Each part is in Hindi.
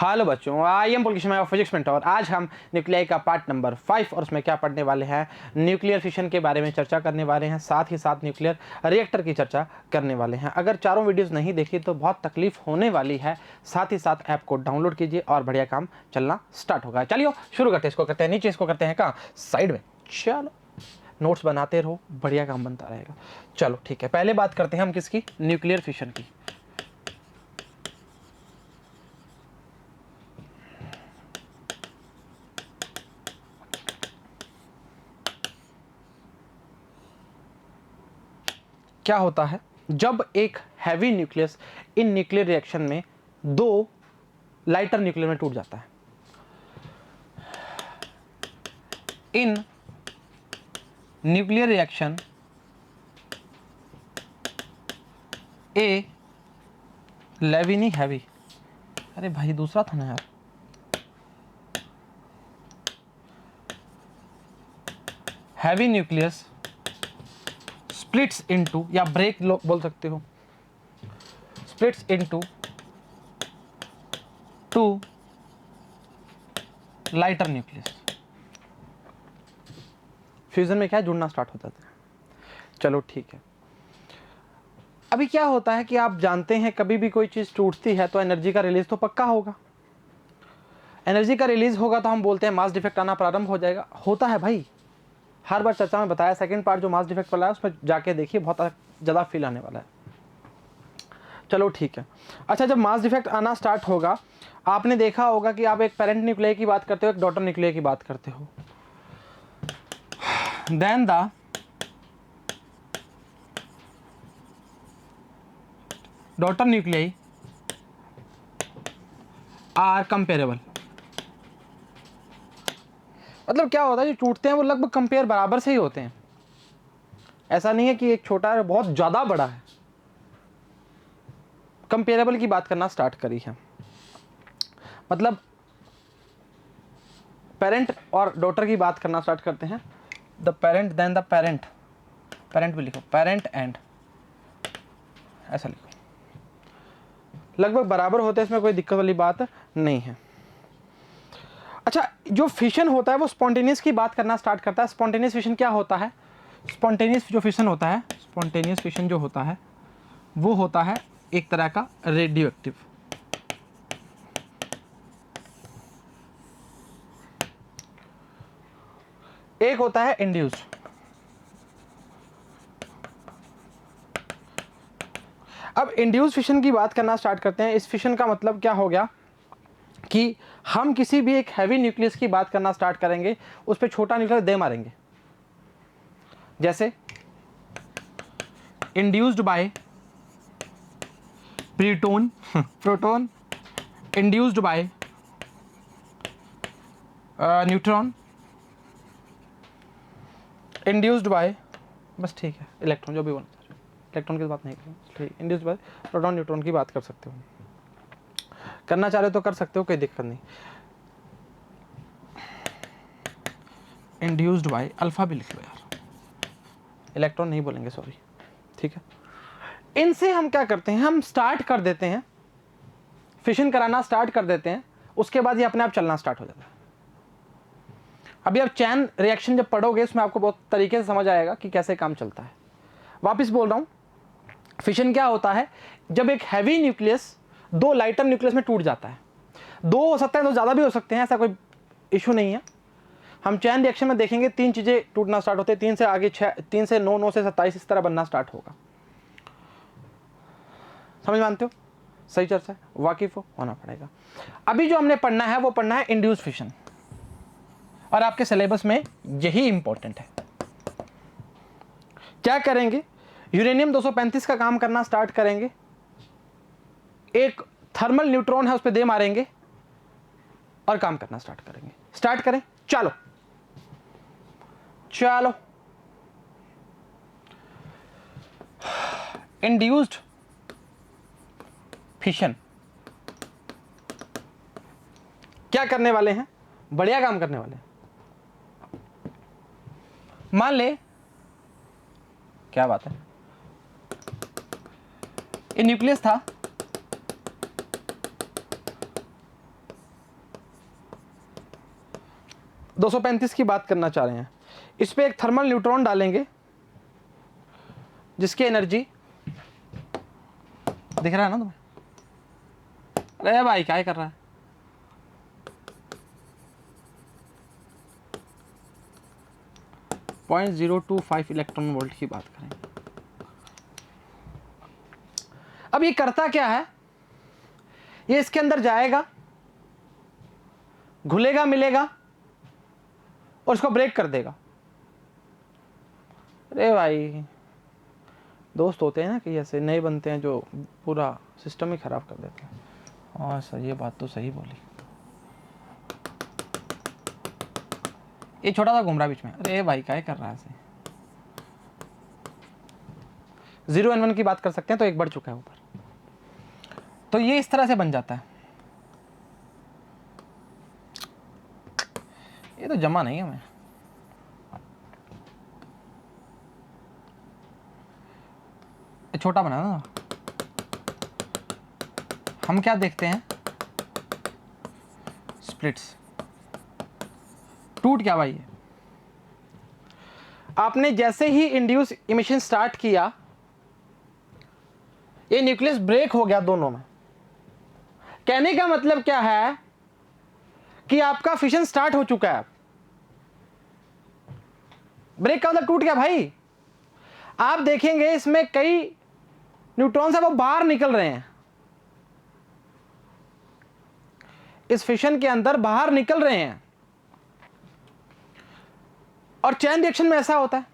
हेलो बच्चों, आई एम पुलकिश मैं फिजिक्स मेंटर और आज हम न्यूक्लियाई का पार्ट नंबर 5 और उसमें क्या पढ़ने वाले हैं, न्यूक्लियर फिशन के बारे में चर्चा करने वाले हैं, साथ ही साथ न्यूक्लियर रिएक्टर की चर्चा करने वाले हैं। अगर चारों वीडियोस नहीं देखी तो बहुत तकलीफ होने वाली है। साथ ही साथ ऐप को डाउनलोड कीजिए और बढ़िया काम चलना स्टार्ट होगा। चलिए शुरू करते हैं। इसको करते हैं नीचे, इसको करते हैं कहाँ, साइड में। चलो नोट्स बनाते रहो, बढ़िया काम बनता रहेगा। चलो ठीक है, पहले बात करते हैं हम किसकी, न्यूक्लियर फिशन की। क्या होता है जब एक heavy nucleus in nuclear reaction में दो लाइटर न्यूक्लियर में टूट जाता है। In nuclear reaction A लेविनी heavy, अरे भाई दूसरा था ना यार, हैवी न्यूक्लियस स्प्लिट्स इनटू, या ब्रेक बोल सकते हो, splits into two lighter nucleus. Fusion में क्या है, जुड़ना स्टार्ट हो जाता है। चलो ठीक है, अभी क्या होता है कि आप जानते हैं कभी भी कोई चीज टूटती है तो एनर्जी का रिलीज तो पक्का होगा। एनर्जी का रिलीज होगा तो हम बोलते हैं मास डिफेक्ट आना प्रारंभ हो जाएगा। होता है भाई, हर बार चर्चा में बताया, सेकंड पार्ट जो मास डिफेक्ट वाला है उसमें जाके देखिए, बहुत ज़्यादा फील आने वाला है। चलो ठीक है। अच्छा, जब मास डिफेक्ट आना स्टार्ट होगा, आपने देखा होगा कि आप एक पेरेंट न्यूक्लियर की बात करते हो, एक डॉटर न्यूक्लियर की बात करते हो। Then the daughter nuclei are comparable. मतलब क्या होता है, जो टूटते हैं वो लगभग कंपेयर बराबर से ही होते हैं। ऐसा नहीं है कि एक छोटा है बहुत ज्यादा बड़ा है। कंपेरेबल की बात करना स्टार्ट करी है, मतलब पेरेंट और डॉटर की बात करना स्टार्ट करते हैं। The parent, then the parent, parent भी लिखो, पेरेंट एंड, ऐसा लिखो, लगभग बराबर होते हैं, इसमें कोई दिक्कत वाली बात नहीं है। अच्छा, जो फिशन होता है वो स्पॉन्टेनियस की बात करना स्टार्ट करता है। स्पॉन्टेनियस फिशन क्या होता है, स्पॉन्टेनियस जो फिशन होता है, स्पॉन्टेनियस फिशन जो होता है वो होता है एक तरह का रेडियो एक्टिव। एक होता है इंड्यूस्ड। अब इंड्यूस्ड फिशन की बात करना स्टार्ट करते हैं। इस फिशन का मतलब क्या हो गया कि हम किसी भी एक हैवी न्यूक्लियस की बात करना स्टार्ट करेंगे, उस पर छोटा न्यूक्लियस दे मारेंगे। जैसे induced by proton, proton induced by neutron, induced by, बस ठीक है, इलेक्ट्रॉन, जो भी बोलना चाहिए, इलेक्ट्रॉन की बात नहीं करेंगे, ठीक, इंड्यूस्ड बाय प्रोटॉन न्यूट्रॉन की बात कर सकते हो, करना चाह रहे तो कर सकते हो, कोई दिक्कत नहीं। इंड्यूस्ड बाय अल्फा भी लिख लो यार, इलेक्ट्रॉन नहीं बोलेंगे, सॉरी, ठीक है। इनसे हम क्या करते हैं, हम स्टार्ट कर देते हैं, फिशन कराना स्टार्ट कर देते हैं, उसके बाद ये अपने आप चलना स्टार्ट हो जाता है। अभी आप चैन रिएक्शन जब पढ़ोगे उसमें आपको बहुत तरीके से समझ आएगा कि कैसे काम चलता है। वापस बोल रहा हूं, फिशन क्या होता है, जब एक हैवी न्यूक्लियस दो लाइटर न्यूक्लियस में टूट जाता है। दो हो सकते हैं तो ज़्यादा भी हो सकते हैं, ऐसा कोई इशू नहीं है। हम चैन रिएक्शन में देखेंगे तीन चीज़ें टूटना स्टार्ट होते हैं, 3 से आगे 6, 3 से 9, 9 से 27, इस तरह बनना स्टार्ट होगा। समझ मानते हो, सही चर्चा है, वाकिफ होना पड़ेगा। अभी जो हमने पढ़ना है वो पढ़ना है इंड्यूस्ड फिशन, और आपके सिलेबस में यही इंपॉर्टेंट है। क्या करेंगे, यूरेनियम 235 का काम करना स्टार्ट करेंगे, एक थर्मल न्यूट्रॉन है उस पर दे मारेंगे और काम करना स्टार्ट करेंगे। स्टार्ट करें, चलो चलो। इंड्यूस्ड फिशन क्या करने वाले हैं, बढ़िया काम करने वाले हैं। मान ले, क्या बात है, ये न्यूक्लियस था, 235 की बात करना चाह रहे हैं, इस पे एक थर्मल न्यूट्रॉन डालेंगे जिसकी एनर्जी दिख रहा है ना तुम्हें? अरे भाई क्या कर रहा है? .025 इलेक्ट्रॉन वोल्ट की बात करें। अब ये करता क्या है, ये इसके अंदर जाएगा, घुलेगा मिलेगा और इसको ब्रेक कर देगा। अरे भाई दोस्त होते हैं ना कि ऐसे नए बनते हैं जो पूरा सिस्टम ही खराब कर देते हैं। हाँ सर ये बात तो सही बोली। ये छोटा सा घूम रहा बीच में। अरे भाई क्या कर रहा है ऐसे? 0n1 की बात कर सकते हैं, तो एक बढ़ चुका है ऊपर। तो ये इस तरह से बन जाता है। ये तो जमा नहीं है मैं, छोटा बना ना। हम क्या देखते हैं, स्प्लिट्स। टूट क्या भाई है? आपने जैसे ही इंड्यूस इमिशन स्टार्ट किया, ये न्यूक्लियस ब्रेक हो गया दोनों में। कहने का मतलब क्या है कि आपका फिशन स्टार्ट हो चुका है। ब्रेक का मतलब टूट गया भाई। आप देखेंगे इसमें कई न्यूट्रॉन्स है वो बाहर निकल रहे हैं, इस फिशन के अंदर बाहर निकल रहे हैं। और चैन रिएक्शन में ऐसा होता है।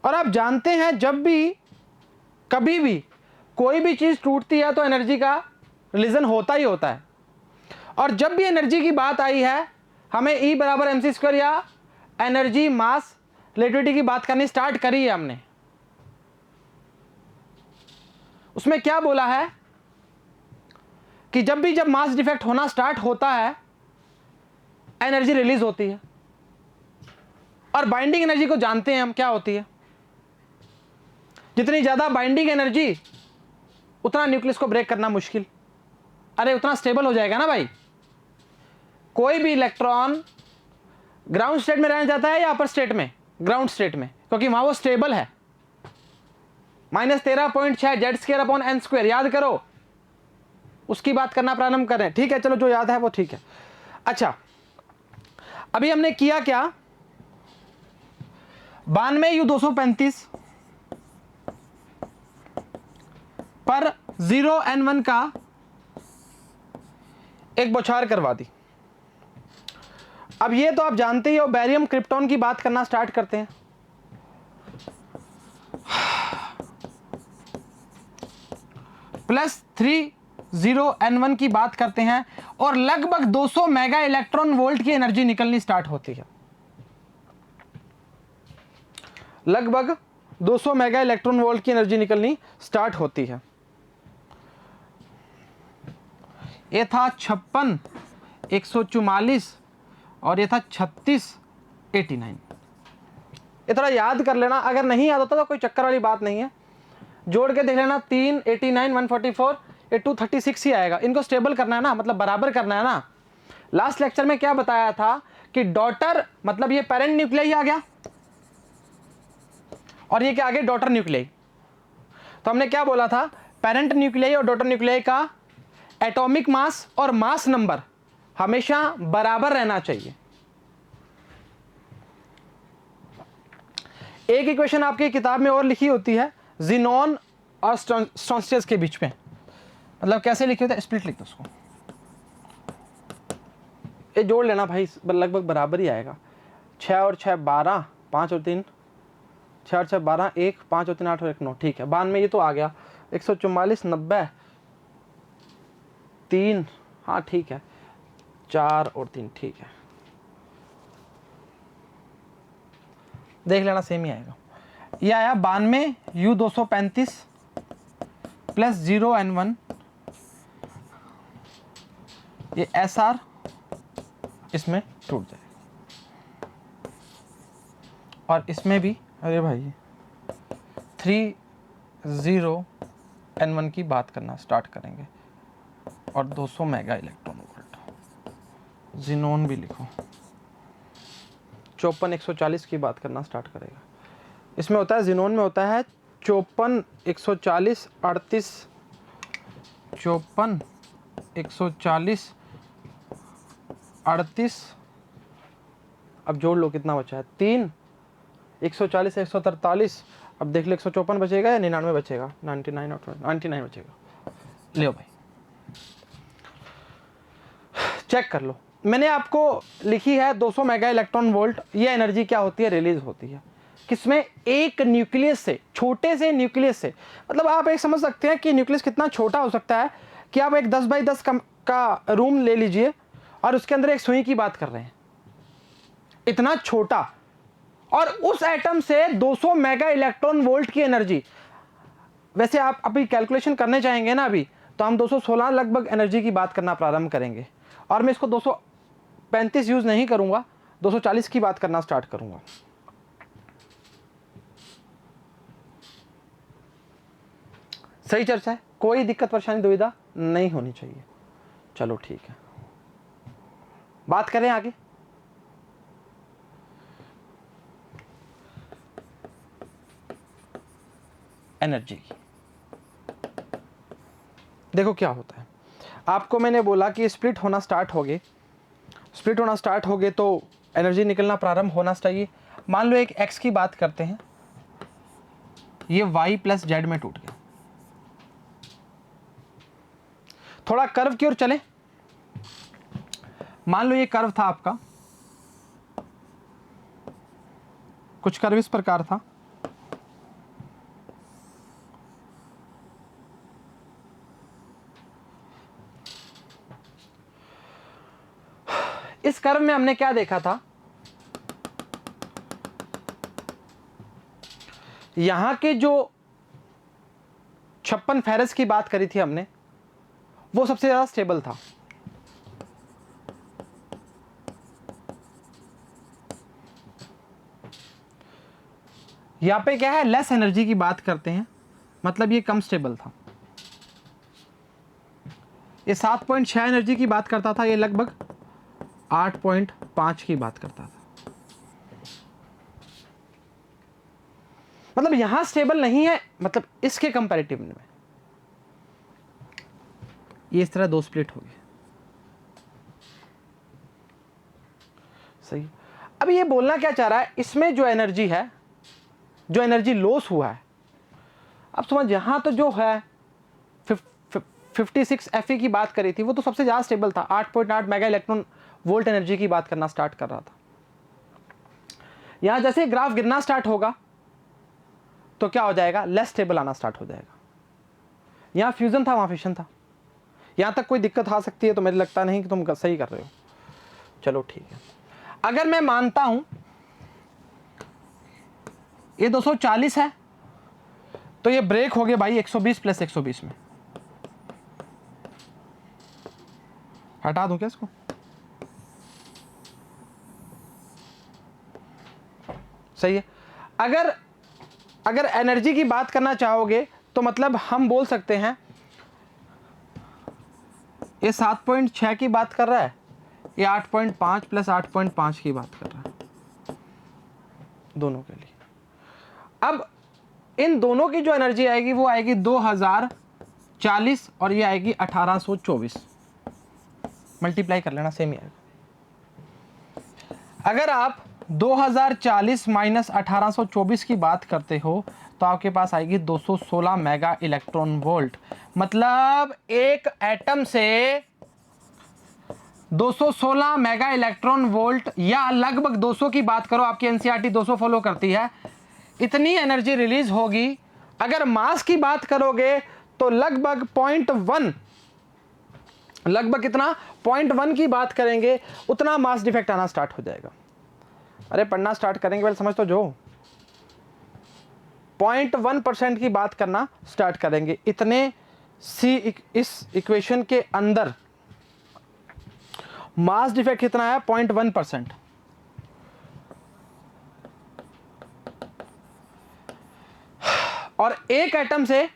और आप जानते हैं जब भी कभी भी कोई भी चीज टूटती है तो एनर्जी का रिलीजन होता ही होता है। और जब भी एनर्जी की बात आई है, हमें E बराबर mc² या एनर्जी मास रिलेटिविटी की बात करनी स्टार्ट करी है हमने। उसमें क्या बोला है कि जब मास डिफेक्ट होना स्टार्ट होता है, एनर्जी रिलीज होती है। और बाइंडिंग एनर्जी को जानते हैं हम क्या होती है। जितनी ज्यादा बाइंडिंग एनर्जी, उतना न्यूक्लियस को ब्रेक करना मुश्किल। अरे उतना स्टेबल हो जाएगा ना भाई। कोई भी इलेक्ट्रॉन ग्राउंड स्टेट में रहना चाहता है या अपर स्टेट में? ग्राउंड स्टेट में, क्योंकि वहां वो स्टेबल है। -13.6 Z²/n², याद करो, उसकी बात करना प्रारंभ करें। ठीक है, चलो जो याद है वो ठीक है। अच्छा, अभी हमने किया क्या, 92U235 पर 0n1 का एक बौछार करवा दी। अब ये तो आप जानते ही हो, बेरियम क्रिप्टॉन की बात करना स्टार्ट करते हैं। +30n1 की बात करते हैं और लगभग 200 मेगा इलेक्ट्रॉन वोल्ट की एनर्जी निकलनी स्टार्ट होती है। लगभग 200 मेगा इलेक्ट्रॉन वोल्ट की एनर्जी निकलनी स्टार्ट होती है। ये था 56 144 और ये था 36 89। ये थोड़ा याद कर लेना, अगर नहीं याद होता तो कोई चक्कर वाली बात नहीं है, जोड़ के देख लेना। 3 89 144 ये 236 ही आएगा। इनको स्टेबल करना है ना, मतलब बराबर करना है ना। लास्ट लेक्चर में क्या बताया था कि डॉटर मतलब ये पेरेंट न्यूक्लियाई आ गया और ये क्या आ गया, डॉटर न्यूक्लियाई। तो हमने क्या बोला था, पेरेंट न्यूक्लियाई और डॉटर न्यूक्लियाई का एटॉमिक मास और मास नंबर हमेशा बराबर रहना चाहिए। एक इक्वेशन आपकी किताब में और लिखी होती है, ज़ीनॉन और स्टोन्सियस के बीच में। मतलब कैसे लिखे होते हैं, स्प्लिट लिख दो उसको, ये जोड़ लेना भाई, लगभग बराबर ही आएगा। 6 और 6 12, 5 और 3 6 और 6 12, 1 5 और 3 8 और 1 9। ठीक है, 92 ये तो आ गया। 144 90 3, हाँ ठीक है, 4 और 3 ठीक है, देख लेना सेम ही आएगा। ये आया 92U235 + 0n1, ये SR इसमें टूट जाएगा। और इसमें भी, अरे भाई 30n1 की बात करना स्टार्ट करेंगे और 200 मेगा इलेक्ट्रॉन वोल्ट जिनोन भी लिखो, 54 140 की बात करना स्टार्ट करेगा। इसमें होता है, जिनोन में होता है 54 140 38, 54 140 38, अब जोड़ लो कितना बचा है, 3 140 143, अब देख लो 154 बचेगा या 99 बचेगा, 99 और 99 बचेगा। लो भाई चेक कर लो, मैंने आपको लिखी है 200 मेगा इलेक्ट्रॉन वोल्ट, ये एनर्जी क्या होती है, रिलीज होती है किसमें, एक न्यूक्लियस से, छोटे से न्यूक्लियस से। मतलब आप एक समझ सकते हैं कि न्यूक्लियस कितना छोटा हो सकता है कि आप एक 10 बाई 10 का रूम ले लीजिए और उसके अंदर एक सुई की बात कर रहे हैं, इतना छोटा, और उस एटम से 200 मेगा इलेक्ट्रॉन वोल्ट की एनर्जी। वैसे आप अभी कैलकुलेशन करने चाहेंगे ना अभी, तो हम 216 लगभग एनर्जी की बात करना प्रारंभ करेंगे, और मैं इसको 235 यूज नहीं करूंगा, 240 की बात करना स्टार्ट करूंगा। सही चर्चा है, कोई दिक्कत परेशानी दुविधा नहीं होनी चाहिए। चलो ठीक है, बात करें आगे। एनर्जी की देखो क्या होता है, आपको मैंने बोला कि स्प्लिट होना स्टार्ट हो गए, स्प्लिट होना स्टार्ट हो गए तो एनर्जी निकलना प्रारंभ होना चाहिए। मान लो एक एक्स की बात करते हैं, ये वाई प्लस जेड में टूट गया। थोड़ा कर्व की ओर चले, मान लो ये कर्व था आपका, कुछ कर्व इस प्रकार था, इस कर्व में हमने क्या देखा था, यहां के जो 56 फेरस की बात करी थी हमने, वो सबसे ज्यादा स्टेबल था। यहां पे क्या है, लेस एनर्जी की बात करते हैं, मतलब ये कम स्टेबल था। ये 7.6 एनर्जी की बात करता था, ये लगभग 8.5 की बात करता था। मतलब यहां स्टेबल नहीं है, मतलब इसके कंपैरेटिव में ये इस तरह दो स्प्लिट हो गए। सही। अब ये बोलना क्या चाह रहा है, इसमें जो एनर्जी है, जो एनर्जी लॉस हुआ है, अब समझ, यहां तो जो है 56 Fe की बात करी थी, वो तो सबसे ज्यादा स्टेबल था, 8.8 मेगा इलेक्ट्रॉन वोल्ट एनर्जी की बात करना स्टार्ट कर रहा था। यहां जैसे ग्राफ गिरना स्टार्ट होगा तो क्या हो जाएगा, लेस स्टेबल आना स्टार्ट हो जाएगा। यहां फ्यूजन था, वहां फिशन था। यहां तक कोई दिक्कत आ सकती है तो मुझे लगता नहीं कि तुम सही कर रहे हो। चलो ठीक है, अगर मैं मानता हूं ये 240 है, तो ये ब्रेक हो गए भाई 120 प्लस 120 में। हटा दूं क्या इसको, सही है। अगर एनर्जी की बात करना चाहोगे तो मतलब हम बोल सकते हैं ये 7.6 की बात कर रहा है, ये 8.5 प्लस 8.5 की बात कर रहा है दोनों के लिए। अब इन दोनों की जो एनर्जी आएगी वो आएगी 2040 और ये आएगी 1824, मल्टीप्लाई कर लेना, सेम ही आएगा। अगर आप 2040 माइनस 1824 की बात करते हो तो आपके पास आएगी 216 मेगा इलेक्ट्रॉन वोल्ट। मतलब एक एटम से 216 मेगा इलेक्ट्रॉन वोल्ट, या लगभग 200 की बात करो, आपकी एनसीईआरटी 200 फॉलो करती है, इतनी एनर्जी रिलीज होगी। अगर मास की बात करोगे तो लगभग 0.1, लगभग कितना, 0.1 की बात करेंगे, उतना मास डिफेक्ट आना स्टार्ट हो जाएगा। अरे पढ़ना स्टार्ट करेंगे पहले समझ तो जो, 0.1% की बात करना स्टार्ट करेंगे, इतने सी इस इक्वेशन के अंदर मास डिफेक्ट कितना है, 0.1%। और एक एटम से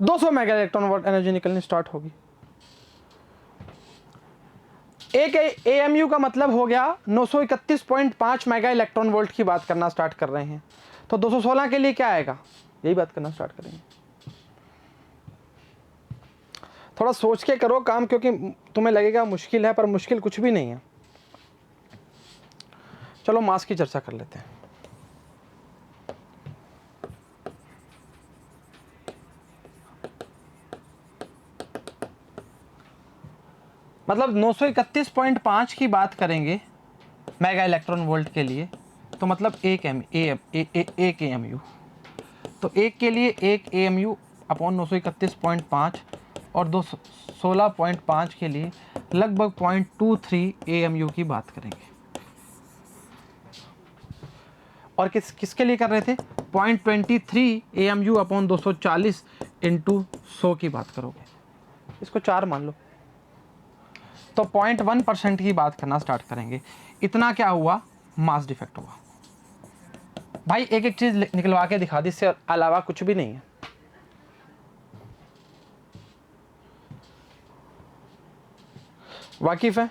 200 मेगा इलेक्ट्रॉन वोल्ट एनर्जी निकलनी स्टार्ट होगी। एक AMU का मतलब हो गया 931.5 मेगा इलेक्ट्रॉन वोल्ट की बात करना स्टार्ट कर रहे हैं, तो 216 के लिए क्या आएगा, यही बात करना स्टार्ट करेंगे। थोड़ा सोच के करो काम, क्योंकि तुम्हें लगेगा मुश्किल है, पर मुश्किल कुछ भी नहीं है। चलो मास की चर्चा कर लेते हैं। मतलब 931.5 की बात करेंगे मेगा इलेक्ट्रॉन वोल्ट के लिए, तो मतलब एक AMU, तो एक के लिए एक AMU अपॉन 931.5 और 216.5 के लिए लगभग 0.23 AMU की बात करेंगे। और किसके लिए कर रहे थे, 0.23 AMU अपॉन 240 इंटू 100 की बात करोगे, इसको 4 मान लो, तो 0.1% की बात करना स्टार्ट करेंगे। इतना क्या हुआ, मास डिफेक्ट हुआ। भाई एक एक चीज निकलवा के दिखा दी, इससे अलावा कुछ भी नहीं है। वाकिफ है?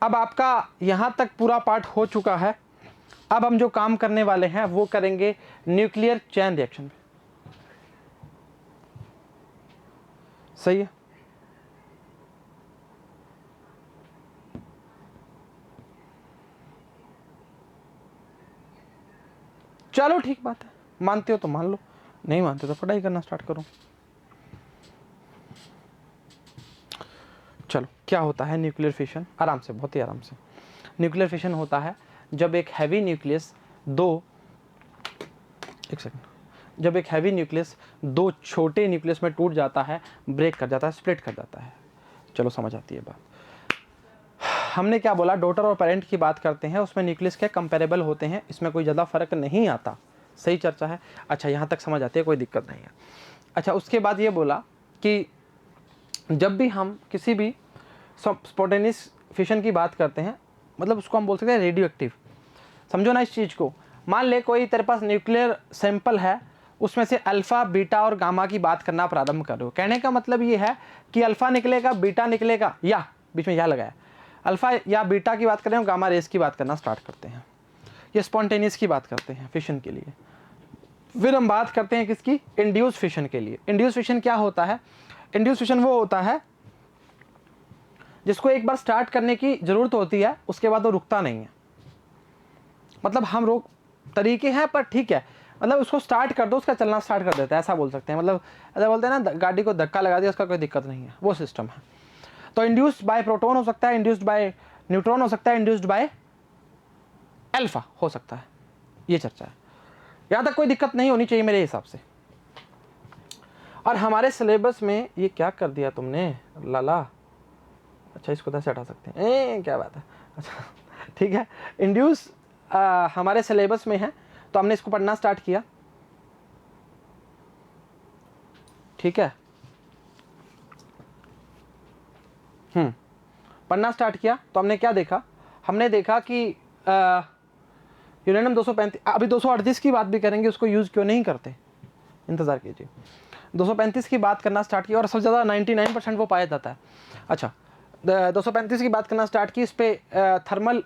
अब आपका यहां तक पूरा पार्ट हो चुका है। अब हम जो काम करने वाले हैं वो करेंगे न्यूक्लियर चेन रिएक्शन। सही है? चलो ठीक बात है, मानते हो तो मान लो, नहीं मानते तो पढ़ाई करना स्टार्ट करो। चलो, क्या होता है न्यूक्लियर फिशन, आराम से, बहुत ही आराम से। न्यूक्लियर फिशन होता है जब एक हैवी न्यूक्लियस जब एक हैवी न्यूक्लियस दो छोटे न्यूक्लियस में टूट जाता है, ब्रेक कर जाता है, स्प्लिट कर जाता है। चलो समझ आती है बात। हमने क्या बोला, डॉटर और पेरेंट की बात करते हैं, उसमें न्यूक्लियस के कंपेरेबल होते हैं, इसमें कोई ज़्यादा फर्क नहीं आता। सही चर्चा है? अच्छा, यहाँ तक समझ आती है, कोई दिक्कत नहीं है। अच्छा, उसके बाद ये बोला कि जब भी हम किसी भी स्पॉन्टेनियस फिशन की बात करते हैं, मतलब उसको हम बोल सकते हैं रेडियो एक्टिव। समझो ना इस चीज़ को। मान ले कोई तेरे पास न्यूक्लियर सैंपल है, उसमें से अल्फ़ा, बीटा और गामा की बात करना प्रारंभ करो। कहने का मतलब ये है कि अल्फ़ा निकलेगा, बीटा निकलेगा, या बीच में या लगाया, अल्फ़ा या बीटा की बात करें, गामा रेस की बात करना स्टार्ट करते हैं। ये स्पॉन्टेनियस की बात करते हैं फिशन के लिए। फिर हम बात करते हैं किसकी, इंड्यूस फिशन के लिए। इंड्यूस फिशन क्या होता है? इंड्यूस फिशन वो होता है जिसको एक बार स्टार्ट करने की जरूरत होती है, उसके बाद वो रुकता नहीं है। मतलब हम रोक तरीके हैं, पर ठीक है, मतलब उसको स्टार्ट कर दो, उसका चलना स्टार्ट कर देता है, ऐसा बोल सकते हैं। मतलब ऐसा बोलते हैं ना, गाड़ी को धक्का लगा दिया, उसका कोई दिक्कत नहीं है, वो सिस्टम है। तो इंड्यूस्ड बाय प्रोटॉन हो सकता है, इंड्यूस्ड बाय न्यूट्रॉन हो सकता है, इंड्यूस्ड बाय अल्फा हो सकता है। ये चर्चा है, यहाँ तक कोई दिक्कत नहीं होनी चाहिए मेरे हिसाब से। और हमारे सिलेबस में ये क्या कर दिया तुमने लाला, अच्छा इसको तो ऐसे हटा सकते हैं, क्या बात है। अच्छा ठीक है, इंड्यूस हमारे सिलेबस में है, तो हमने इसको पढ़ना स्टार्ट किया। ठीक है, पढ़ना स्टार्ट किया तो हमने क्या देखा, हमने देखा कि यूरेनियम 235, अभी 238 की बात भी करेंगे, उसको यूज़ क्यों नहीं करते, इंतज़ार कीजिए। 235 की बात करना स्टार्ट किया, और सबसे ज़्यादा 99% वो पाया जाता है। अच्छा, 235 की बात करना स्टार्ट की, इस पर थर्मल,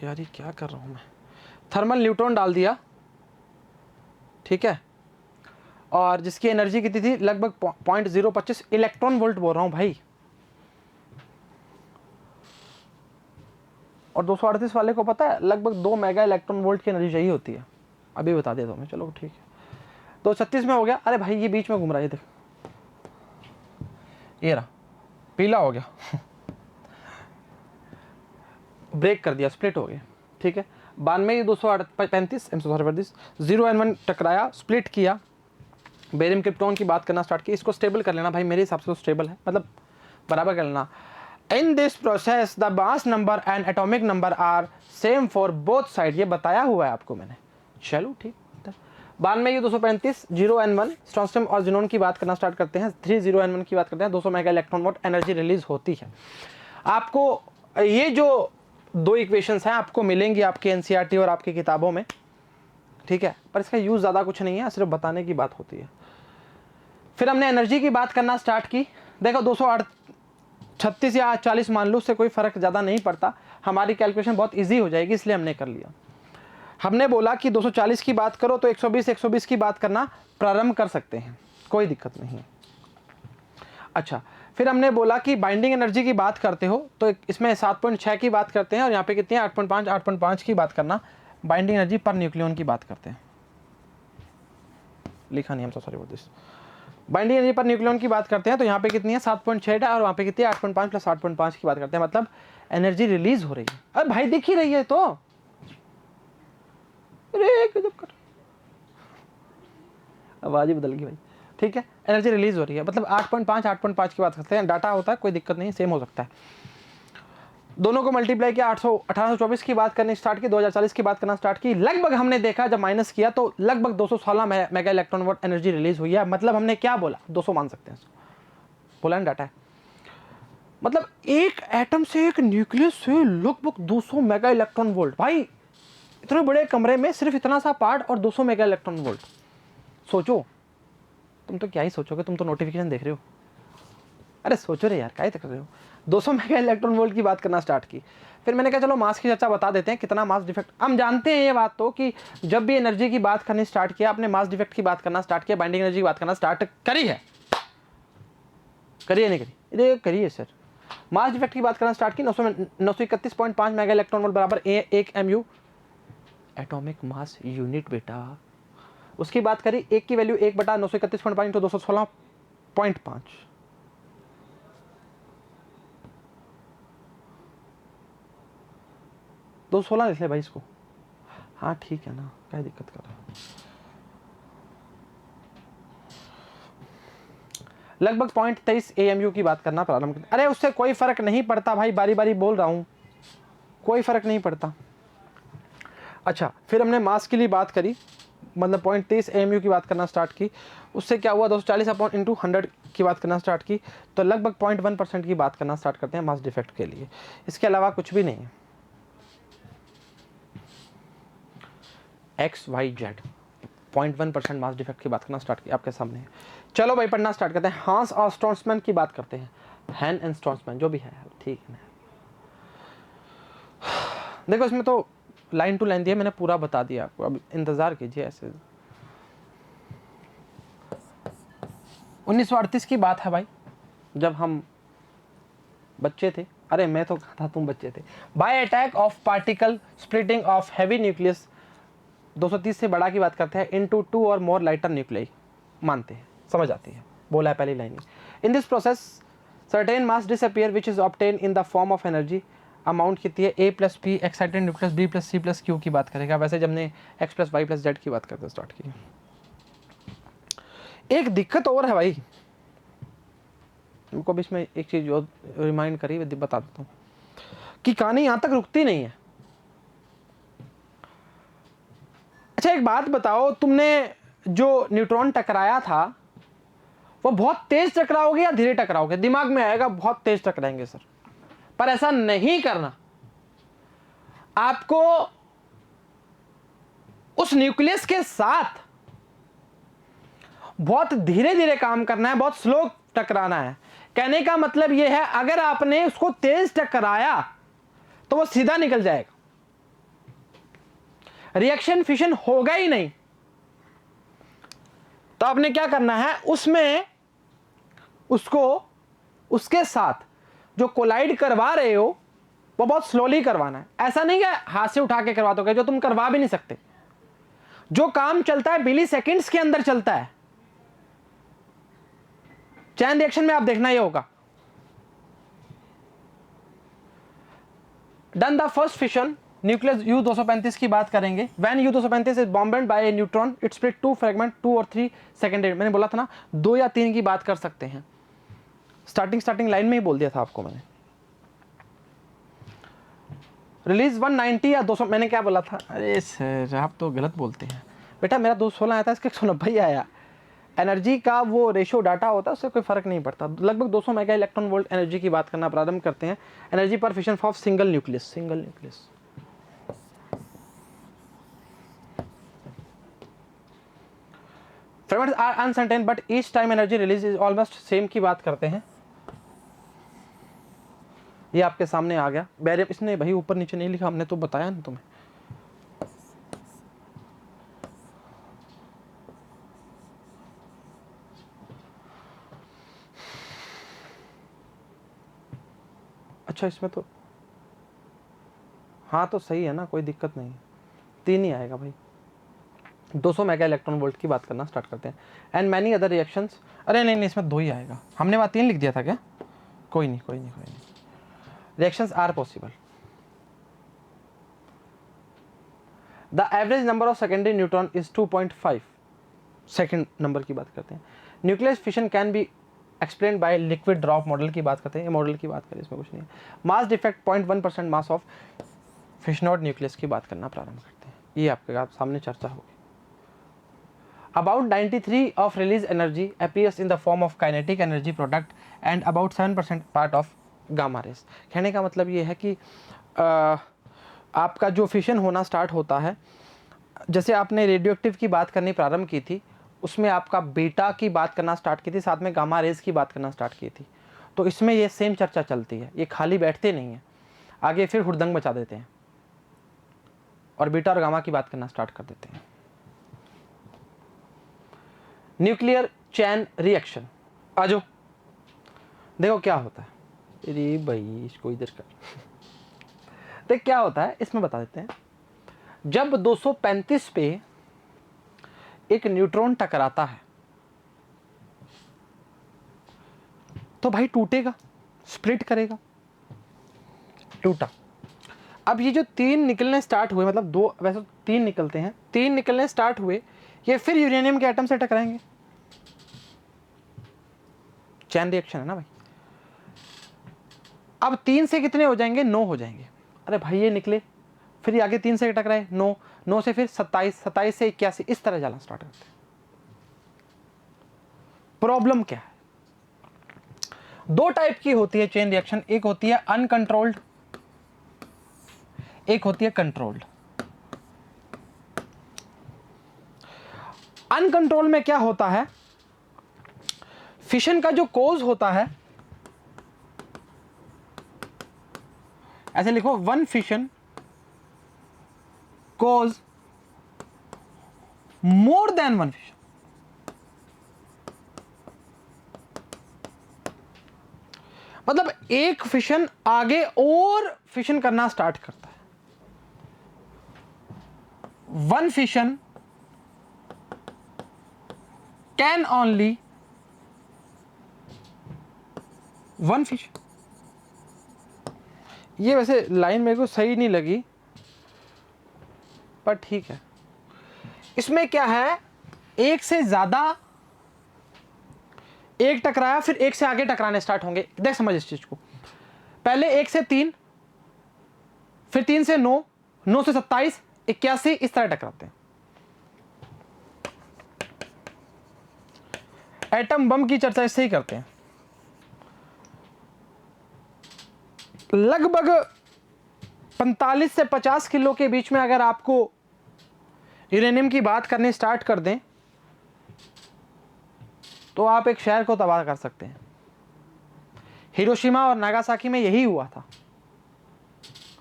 यार ये क्या कर रहा हूँ मैं, थर्मल न्यूट्रॉन डाल दिया। ठीक है, और जिसकी एनर्जी कितनी थी, लगभग 0.025 इलेक्ट्रॉन वोल्ट बोल रहा हूँ भाई। और 238 वाले को पता है लगभग 2 मेगा इलेक्ट्रॉन वोल्ट की एनर्जी चाहिए होती है, अभी बता देता हूँ मैं। चलो ठीक है, 236 में हो गया। अरे भाई ये बीच में घूम रहा है, देख ये रहा, पीला हो गया ब्रेक कर दिया, स्प्लिट हो गया। ठीक है, 92 ये 235 0 टकराया, स्प्लिट किया, बेरियम क्रिप्टॉन की बात करना स्टार्ट की। इसको स्टेबल कर लेना भाई, मेरे हिसाब से तो स्टेबल है, मतलब बराबर कर लेना। In this process the mass number and atomic number are same for both side, ये बताया हुआ है आपको मैंने। चलो ठीक, 92 ये 235 0n1 स्ट्रॉन्स्टियम और ज़ीनॉन की बात करना स्टार्ट करते हैं। 30n1 की बात करते हैं, 200 mega electron volt energy release होती है। आपको ये जो दो इक्वेशंस हैं आपको मिलेंगी आपके एनसीईआरटी और आपकी किताबों में। ठीक है, पर इसका यूज़ ज़्यादा कुछ नहीं है, सिर्फ बताने की बात होती है। फिर हमने एनर्जी की बात करना स्टार्ट की। देखो 36 या 40 मान लो, उससे कोई फ़र्क ज़्यादा नहीं पड़ता, हमारी कैलकुलेशन बहुत ईजी हो जाएगी, इसलिए हमने कर लिया। हमने बोला कि 240 की बात करो तो 120 की बात करना प्रारंभ कर सकते हैं, कोई दिक्कत नहीं है। अच्छा, फिर हमने बोला कि बाइंडिंग एनर्जी की बात करते हो तो इसमें 7.6 की बात करते हैं, और यहाँ पे कितनी है 8.5 की बात करना बाइंडिंग एनर्जी पर न्यूक्लियन की बात करते हैं। लिखा नहीं, हम sorry for this. Binding energy per nucleon की बात करते हैं तो यहाँ पे कितनी है 7.6 है, और वहाँ पे कितनी है 8.5 प्लस 8.5 की बात करते हैं, मतलब एनर्जी रिलीज हो रही है। अरे भाई दिख ही रही है तो, अरे गजब कर, आवाज ही बदल गई भाई। ठीक है, एनर्जी रिलीज हो रही है, मतलब 8.5 की बात करते हैं, डाटा होता है कोई दिक्कत नहीं, सेम हो सकता है। दोनों को मल्टीप्लाई किया, 1824 की बात करनी स्टार्ट की, 2040 की बात करना स्टार्ट की, लगभग हमने देखा जब माइनस किया तो लगभग 216 mega electron volt energy release हुई है। मतलब हमने क्या बोला, 200 मान सकते हैं इसको, बोला ना, डाटा है। मतलब एक एटम से, एक न्यूक्लियस से लगभग 200 मेगा इलेक्ट्रॉन वोल्ट। भाई इतने बड़े कमरे में सिर्फ इतना सा पार्ट और 200 मेगा इलेक्ट्रॉन वोल्ट, सोचो। तुम तो क्या ही सोचोगे, तुम तो नोटिफिकेशन देख रहे हो। अरे सोचो रे यार, क्या कर रहे हो। 200 मेगा इलेक्ट्रॉन वोल्ट की बात करना स्टार्ट की। फिर मैंने कहा चलो मास की चर्चा बता देते हैं, कितना मास डिफेक्ट। हम जानते हैं ये बात तो कि जब भी एनर्जी की बात करनी स्टार्ट किया, आपने मास डिफेक्ट की बात करना स्टार्ट किया, बाइंडिंग एनर्जी की बात करना स्टार्ट करी है, करिए नहीं करी, अरे करिए सर। मास डिफेक्ट की बात करना स्टार्ट की, 931.5 मेगा इलेक्ट्रॉन वोल्ट बराबर 1 mu एटॉमिक मास यूनिट बेटा। उसकी बात करी, एक की वैल्यू 1/931.5 इंटू 216.5, 216 लिख ले भाई इसको। हाँ ठीक है ना, क्या दिक्कत कर रहा है। लगभग 0.23 AMU की बात करना प्रारंभ कर। अरे उससे कोई फर्क नहीं पड़ता भाई, बारी बारी बोल रहा हूं, कोई फर्क नहीं पड़ता। अच्छा, फिर हमने मास के लिए बात करी, मतलब 0.23 AMU की बात करना स्टार्ट की। उससे क्या हुआ, 240 अपॉन इंटू 100 की बात करना स्टार्ट की, तो लगभग 0.1% की बात करना स्टार्ट करते हैं मास डिफेक्ट के लिए। इसके अलावा कुछ भी नहीं है। XYZ 0.1% मास डिफेक्ट की बात करना स्टार्ट की, आपके सामने है। चलो भाई पढ़ना स्टार्ट करते हैं। हांस और स्टोन्समैन की बात करते हैं, हैन एंड स्टोन्समैन जो भी है, ठीक है ना। देखो इसमें तो लाइन टू लाइन दिया, मैंने पूरा बता दिया आपको, अब इंतजार कीजिए ऐसे। 1938 की बात है भाई, जब हम बच्चे थे। अरे मैं तो था, तुम बच्चे थे। By attack of particle splitting of heavy nucleus, 230 से बड़ा की बात करते हैं, इनटू 2 और मोर लाइटर न्यूक्लियाई मानते हैं, समझ आती है, बोला है पहली line. In this process certain mass disappear which is obtain in the form of energy. Amount कितनी है, A plus P excited nucleus, B plus C plus Q की बात करेगा, वैसे जब ने X plus Y plus Z की बात करते स्टार्ट की। एक दिक्कत और है भाई, तुमको बीच में एक चीज और रिमाइंड करी, बता देता हूँ कि कहानी यहां तक रुकती नहीं है। अच्छा एक बात बताओ, तुमने जो न्यूट्रॉन टकराया था वो बहुत तेज टकराओगे या धीरे टकराओगे? दिमाग में आएगा बहुत तेज टकराएंगे सर, पर ऐसा नहीं करना। आपको उस न्यूक्लियस के साथ बहुत धीरे धीरे काम करना है, बहुत स्लो टकराना है। कहने का मतलब यह है, अगर आपने उसको तेज टकराया तो वो सीधा निकल जाएगा, रिएक्शन फिशन होगा ही नहीं। तो आपने क्या करना है, उसमें उसको उसके साथ जो कोलाइड करवा रहे हो वो बहुत स्लोली करवाना है। ऐसा नहीं कि हाथ से उठा के करवा दोगे, जो तुम करवा भी नहीं सकते। जो काम चलता है मिली सेकेंड्स के अंदर चलता है। चैन रिएक्शन में आप देखना ही होगा। Done the first fission, nucleus U235 की बात करेंगे। When U235 is bombed by a neutron, it split 2 fragment 2 और 3 सेकेंड। मैंने बोला था ना 2 या 3 की बात कर सकते हैं, स्टार्टिंग लाइन में ही बोल दिया था आपको मैंने। रिलीज 190 या 200, मैंने क्या बोला था? अरे सर आप तो गलत बोलते हैं बेटा, मेरा 216 आया था, इसका 190 आया। एनर्जी का वो रेशो डाटा होता है, उससे कोई फर्क नहीं पड़ता। लगभग 200 मेगा इलेक्ट्रॉन वोल्ट एनर्जी की बात करना प्रारंभ करते हैं। एनर्जी पर fission of single nucleus, fragments are uncertain but each time energy release is almost same की बात करते हैं। ये आपके सामने आ गया बैरियम। इसने भाई ऊपर नीचे नहीं लिखा, हमने तो बताया ना तुम्हें। अच्छा इसमें तो हाँ तो सही है ना, कोई दिक्कत नहीं, 3 ही आएगा भाई। 200 मेगा इलेक्ट्रॉन वोल्ट की बात करना स्टार्ट करते हैं। एंड मैनी अदर रिएक्शंस, अरे नहीं इसमें 2 ही आएगा, हमने वहाँ 3 लिख दिया था क्या? कोई नहीं कोई नहीं कोई नहीं। Reactions are possible. The average number of secondary neutron is 2.5। Second number की बात करते हैं। Nucleus fission can be explain by liquid drop model की बात करते हैं, ये मॉडल की बात करें, इसमें कुछ नहीं है। Mass defect 0.1% mass of fission not nucleus की बात करना प्रारंभ करते हैं, ये आपके सामने चर्चा होगी। About 93 of release energy appears in the form of kinetic energy product and about 7% part of gamma rays। कहने का मतलब ये है कि आपका जो फिशन होना स्टार्ट होता है, जैसे आपने रेडियोएक्टिव की बात करनी प्रारंभ की थी, उसमें आपका बीटा की बात करना स्टार्ट की थी, साथ में गामा रेज की बात करना स्टार्ट की थी। तो इसमें ये सेम चर्चा चलती है, ये खाली बैठते नहीं हैं, आगे फिर हुड़दंग मचा देते हैं और बीटा और गामा की बात करना स्टार्ट कर देते हैं। न्यूक्लियर चैन रिएक्शन, आ जाओ देखो क्या होता है। अरे भाई इसको इधर कर देख क्या होता है, इसमें बता देते हैं। जब 235 पे एक न्यूट्रॉन टकराता है तो भाई टूटेगा, स्प्लिट करेगा, टूटा। अब ये जो 3 निकलने स्टार्ट हुए, मतलब 2 वैसे 3 निकलते हैं, 3 निकलने स्टार्ट हुए, ये फिर यूरेनियम के एटम से टकराएंगे। चैन रिएक्शन है ना भाई। अब 3 से कितने हो जाएंगे? 9 हो जाएंगे। अरे भाई ये निकले, फिर ये आगे 3 से टकराए 9, 9 से फिर 27, 27 से 81, इस तरह जाना स्टार्ट करते हैं। प्रॉब्लम क्या है? 2 टाइप की होती है चेन रिएक्शन, एक होती है अनकंट्रोल्ड, एक होती है कंट्रोल्ड। अनकंट्रोल में क्या होता है, फिशन का जो कोज होता है, ऐसे लिखो, 1 फिशन कोज मोर देन 1 फिशन। मतलब एक फिशन आगे और फिशन करना स्टार्ट करता है। 1 फिशन कैन ओनली 1 फिशन। ये वैसे लाइन मेरे को सही नहीं लगी, पर ठीक है। इसमें क्या है, एक से ज्यादा, एक टकराया फिर एक से आगे टकराने स्टार्ट होंगे। देख समझ इस चीज को, पहले 1 से 3, फिर 3 से 9, 9 से 27, 81, इस तरह टकराते हैं। एटम बम की चर्चा इससे ही करते हैं। लगभग 45 से 50 किलो के बीच में अगर आपको यूरेनियम की बात करनी स्टार्ट कर दें तो आप एक शहर को तबाह कर सकते हैं। हिरोशिमा और नागासाकी में यही हुआ था,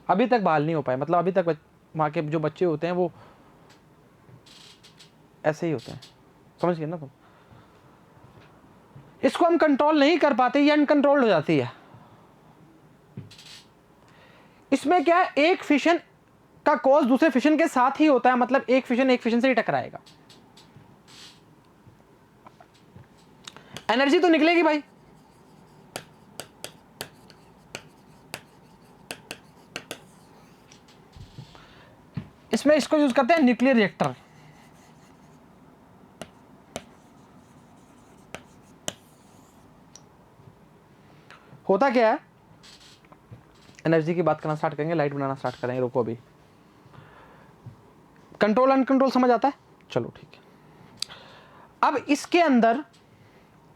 अभी तक बहाल नहीं हो पाए। मतलब अभी तक वहाँ के जो बच्चे होते हैं वो ऐसे ही होते हैं, समझ गए ना तुम। इसको हम कंट्रोल नहीं कर पाते, ये अनकंट्रोल्ड हो जाती है। इसमें क्या है, एक फिशन का कॉज दूसरे फिशन के साथ ही होता है, मतलब एक फिशन से ही टकराएगा। एनर्जी तो निकलेगी भाई। इसमें इसको यूज करते हैं न्यूक्लियर रिएक्टर। होता क्या है, एनर्जी की बात करना स्टार्ट करेंगे, लाइट बनाना स्टार्ट करेंगे, रुको अभी। कंट्रोल अनकंट्रोल समझ आता है, चलो ठीक है। अब इसके अंदर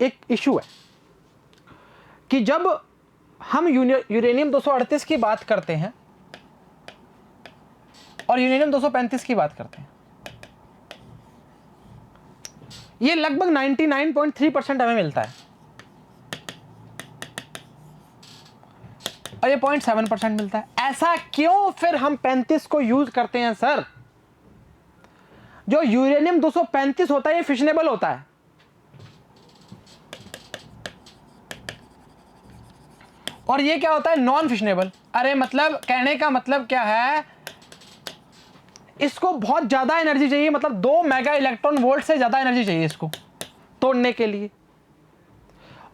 एक इशू है कि जब हम यूरेनियम 238 की बात करते हैं और यूरेनियम 235 की बात करते हैं, ये लगभग 99.3% हमें मिलता है। और ये 0.7% मिलता है। ऐसा क्यों फिर हम 35 को यूज करते हैं सर? जो यूरेनियम 235 होता है ये फिशनेबल होता है, और ये क्या होता है? Non fissionable. अरे मतलब कहने का मतलब क्या है, इसको बहुत ज्यादा एनर्जी चाहिए, मतलब 2 मेगा इलेक्ट्रॉन वोल्ट से ज्यादा एनर्जी चाहिए इसको तोड़ने के लिए,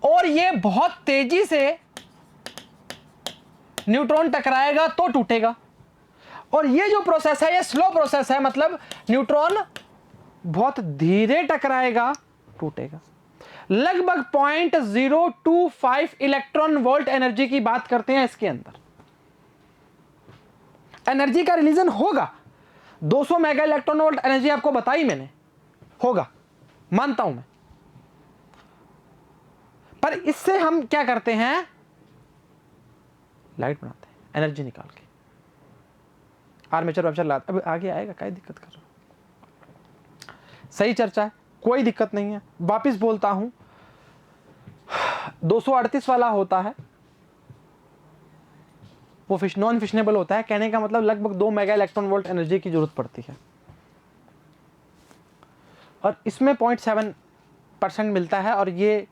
और ये बहुत तेजी से न्यूट्रॉन टकराएगा तो टूटेगा। और ये जो प्रोसेस है ये स्लो प्रोसेस है, मतलब न्यूट्रॉन बहुत धीरे टकराएगा, टूटेगा। लगभग 0.025 इलेक्ट्रॉन वोल्ट एनर्जी की बात करते हैं इसके अंदर। एनर्जी का रिलीजन होगा 200 मेगा इलेक्ट्रॉन वोल्ट एनर्जी, आपको बताई मैंने, होगा, मानता हूं मैं। पर इससे हम क्या करते हैं? लाइट बनाते हैं एनर्जी निकाल के, आर्मेचर वार्मेचर लाते। अब आगे आएगा, क्या दिक्कत कर रहा हूं? सही चर्चा है, कोई दिक्कत नहीं है। वापिस बोलता हूं, 238 वाला होता है वो नॉन फिशनेबल होता है। कहने का मतलब लगभग 2 मेगा इलेक्ट्रॉन वोल्ट एनर्जी की जरूरत पड़ती है, और इसमें 0.7% मिलता है, और ये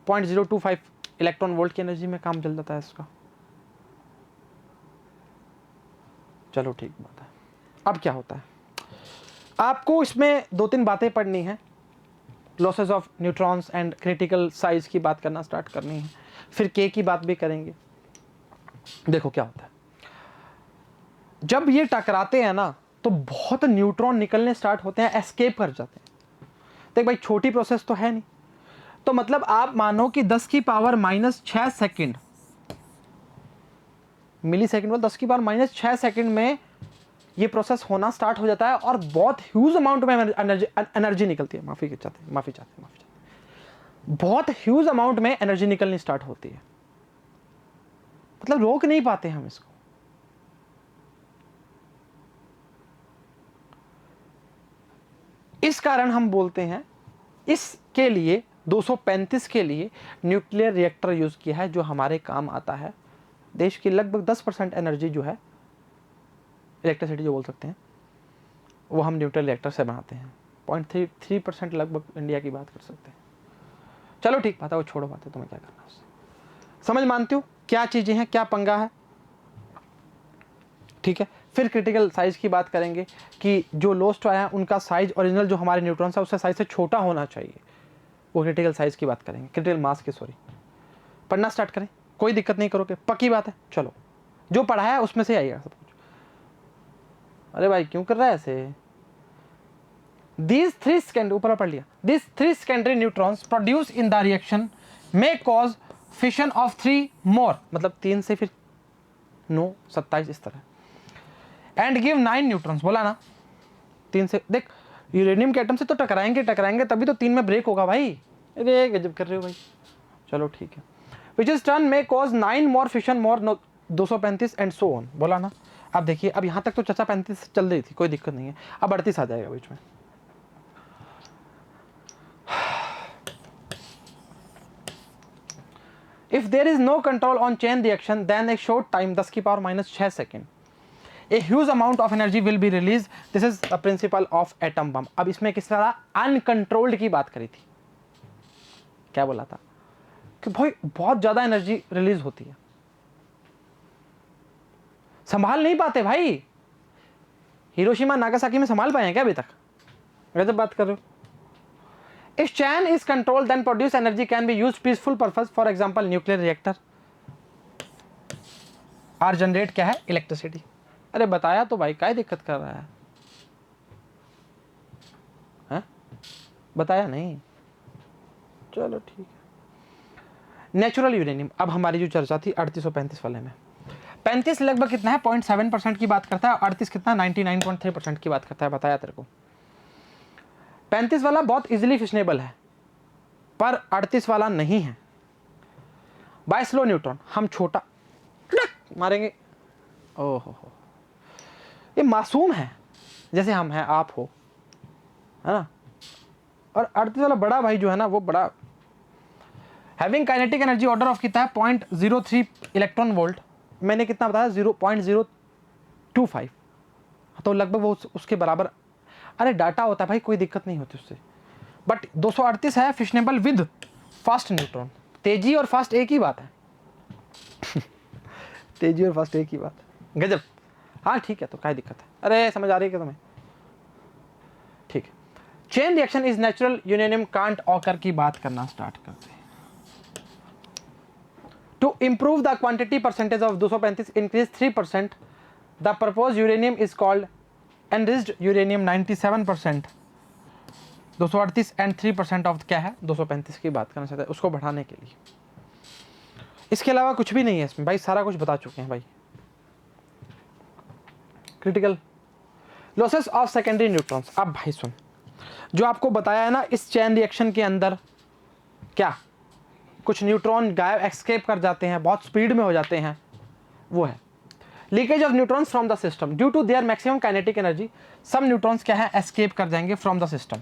0.025 इलेक्ट्रॉन वोल्ट की एनर्जी में काम चल जाता है इसका। चलो ठीक बात है। अब क्या होता है, आपको इसमें 2-3 बातें पढ़नी है। Losses of neutrons and critical size की बात करना स्टार्ट करनी है, फिर के की बात भी करेंगे। देखो क्या होता है, जब ये टकराते हैं ना तो बहुत न्यूट्रॉन निकलने स्टार्ट होते हैं, एस्केप कर जाते हैं। देख भाई, छोटी प्रोसेस तो है नहीं, तो मतलब आप मानो कि 10⁻⁻6 सेकंड, मिली सेकंड, 10⁻⁻6 सेकंड में ये प्रोसेस होना स्टार्ट हो जाता है, और बहुत ह्यूज अमाउंट में एनर्जी निकलती है। माफी चाहते, बहुत ह्यूज अमाउंट में एनर्जी निकलनी स्टार्ट होती है, मतलब रोक नहीं पाते हम इसको। इस कारण हम बोलते हैं इसके लिए 235 के लिए न्यूक्लियर रिएक्टर यूज किया है, जो हमारे काम आता है। देश की लगभग 10% एनर्जी जो है, इलेक्ट्रिसिटी जो बोल सकते हैं, वो हम न्यूक्लियर रिएक्टर से बनाते हैं। 0.3% लगभग इंडिया की बात कर सकते हैं। चलो ठीक बात है, वो छोड़ो बात है, तुम्हें क्या करना उससे। समझ मानते हो क्या चीजें हैं, क्या पंगा है? ठीक है। फिर क्रिटिकल साइज की बात करेंगे कि जो लोस्ट आया है उनका साइज ओरिजिनल जो हमारे न्यूट्रॉन्स है उससे साइज से छोटा होना चाहिए, वो क्रिटिकल साइज की बात करेंगे, क्रिटिकल मास की। सॉरी, पढ़ना स्टार्ट करें, कोई दिक्कत नहीं करोगे, पक्की बात है। चलो, जो पढ़ा है उसमें से आइएगा सब कुछ। अरे भाई क्यों कर रहा है ऐसे? These 3 secondary, ऊपर पढ़ लिया, These 3 secondary neutrons produced in the reaction may cause fission of 3 more, मतलब 3 से फिर 9, 27 इस तरह, and give 9 neutrons। बोला ना, 3 से, देख यूरेनियम के एटम से तो टकराएंगे तभी तो 3 में ब्रेक होगा भाई। अरे गजब कर रहे हो भाई। चलो ठीक है। Which is turn may cause 9 more fission more 235 and so on। बोला ना। अब देखिए, अब यहाँ तक तो चर्चा 35 चल रही थी, कोई दिक्कत नहीं है, अब 38 आ जाएगा बीच में। If there is no control on chain reaction, then a short time 10⁻⁻6 second, a huge amount of energy will be released. This is the principle of atom bomb। अब इसमें किस तरह अनकंट्रोल्ड की बात करी थी, क्या बोला था कि भाई बहुत ज्यादा एनर्जी रिलीज होती है, संभाल नहीं पाते भाई। हिरोशिमा नागासाकी में संभाल पाए हैं क्या अभी तक? गजब बात कर रहे हो। If chain is controlled, then produced energy can be used peaceful purpose, for example nuclear reactor, और जनरेट क्या है? इलेक्ट्रिसिटी। अरे बताया तो भाई, क्या दिक्कत कर रहा है? बताया नहीं? चलो ठीक है। नेचुरल यूरेनियम, अब हमारी जो चर्चा थी 3835 वाले में, 35 लगभग कितना है? 0.7% की बात करता है, 38 कितना? 99.3% की बात करता है। बताया तेरे को। 35 वाला बहुत इजीली फिशनेबल है, पर 38 वाला नहीं है। बाय स्लो न्यूट्रॉन हम छोटा मारेंगे। ओहो, ये मासूम है, जैसे हम हैं, आप हो, है ना। और 38 वाला बड़ा भाई जो है ना, वो बड़ा having kinetic energy order of कितना है? 0.03 इलेक्ट्रॉन वोल्ट, मैंने कितना बताया 0.025, तो लगभग वो उसके बराबर। अरे डाटा होता है भाई, कोई दिक्कत नहीं होती उससे। बट 238 है फिशनेबल विद फास्ट न्यूट्रॉन। तेजी और फास्ट एक ही बात है तेजी और फास्ट एक ही बात है, गजब। हाँ ठीक है, तो क्या दिक्कत है, अरे समझ आ रही है क्या तुम्हें? ठीक है, chain reaction is natural uranium can't occur की बात करना स्टार्ट करते हैं। To improve the quantity percentage of 235 increase 3%, the propose uranium is called enriched uranium 97%, 238 and 3% of क्या है 235 की बात करना चाहते हैं, उसको बढ़ाने के लिए। इसके अलावा कुछ भी नहीं है इसमें भाई, सारा कुछ बता चुके हैं भाई। Critical losses of secondary neutrons. अब भाई सुन, जो आपको बताया है ना इस चेन रिएक्शन के अंदर क्या कुछ न्यूट्रॉन गायब एस्केप कर जाते हैं, बहुत स्पीड में हो जाते हैं, वो है leakage of neutrons from the system due to their maximum kinetic energy. सब न्यूट्रॉन्स क्या है एस्केप कर जाएंगे from the system.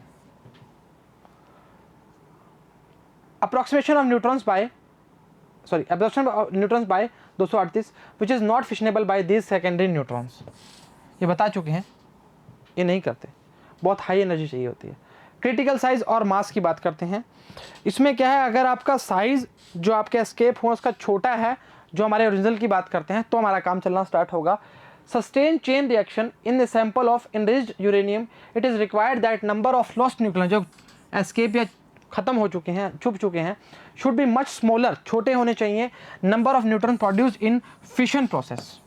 Approximation of neutrons by absorption of neutrons by 238 which is not fissionable by these secondary neutrons। ये बता चुके हैं, ये नहीं करते, बहुत हाई एनर्जी चाहिए होती है। क्रिटिकल साइज और मास की बात करते हैं। इसमें क्या है, अगर आपका साइज जो आपके एस्केप हुआ उसका छोटा है, जो हमारे ओरिजिनल की बात करते हैं, तो हमारा काम चलना स्टार्ट होगा। Sustain chain reaction in the sample of enriched uranium it is required that number of lost nucleon जो एस्केप या खत्म हो चुके हैं, छुप चुके हैं, शुड बी मच स्मॉलर, छोटे होने चाहिए। Number of neutron produce in fission process.